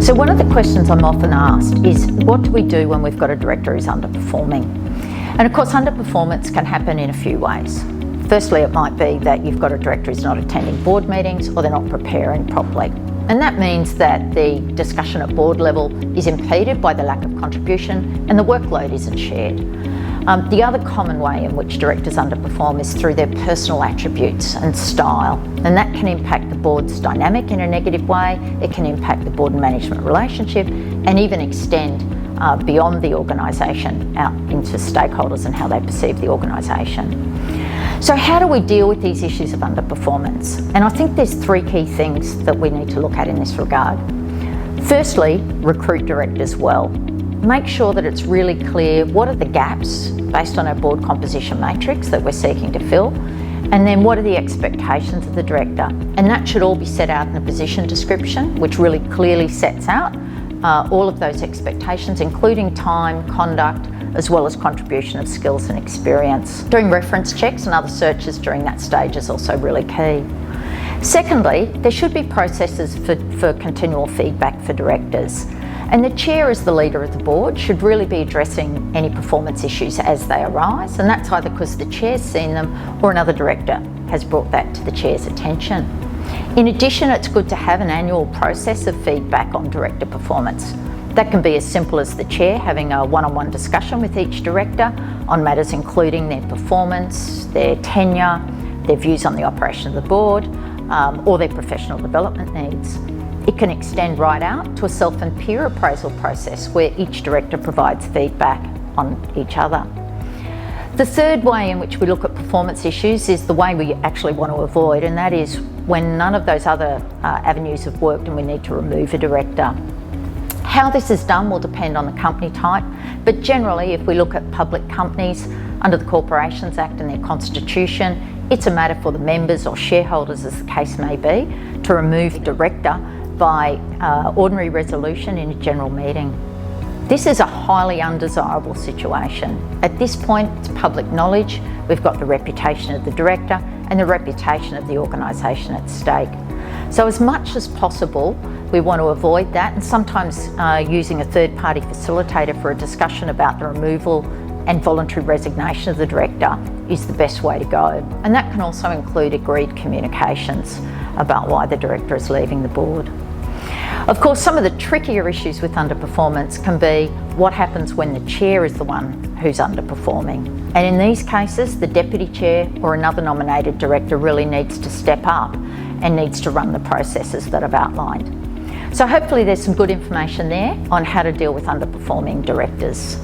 So one of the questions I'm often asked is, what do we do when we've got a director who's underperforming? And of course, underperformance can happen in a few ways. Firstly, it might be that you've got a director who's not attending board meetings or they're not preparing properly. And that means that the discussion at board level is impeded by the lack of contribution and the workload isn't shared. The other common way in which directors underperform is through their personal attributes and style, and that can impact the board's dynamic in a negative way. It can impact the board and management relationship and even extend beyond the organisation out into stakeholders and how they perceive the organisation. So how do we deal with these issues of underperformance? And I think there's three key things that we need to look at in this regard. Firstly, recruit directors well. Make sure that it's really clear what are the gaps based on our board composition matrix that we're seeking to fill, and then what are the expectations of the director. And that should all be set out in a position description, which really clearly sets out all of those expectations, including time, conduct, as well as contribution of skills and experience. Doing reference checks and other searches during that stage is also really key. Secondly, there should be processes for continual feedback for directors. And the chair, as the leader of the board, should really be addressing any performance issues as they arise, and that's either because the chair's seen them or another director has brought that to the chair's attention. In addition, it's good to have an annual process of feedback on director performance. That can be as simple as the chair having a one-on-one discussion with each director on matters including their performance, their tenure, their views on the operation of the board, or their professional development needs. It can extend right out to a self and peer appraisal process where each director provides feedback on each other. The third way in which we look at performance issues is the way we actually want to avoid, and that is when none of those other avenues have worked and we need to remove a director. How this is done will depend on the company type, but generally if we look at public companies under the Corporations Act and their constitution, it's a matter for the members or shareholders, as the case may be, to remove the director by ordinary resolution in a general meeting. This is a highly undesirable situation. At this point, it's public knowledge. We've got the reputation of the director and the reputation of the organisation at stake. So as much as possible, we want to avoid that, and sometimes using a third-party facilitator for a discussion about the removal and voluntary resignation of the director is the best way to go. And that can also include agreed communications about why the director is leaving the board. Of course, some of the trickier issues with underperformance can be what happens when the chair is the one who's underperforming. And in these cases, the deputy chair or another nominated director really needs to step up and needs to run the processes that I've outlined. So hopefully there's some good information there on how to deal with underperforming directors.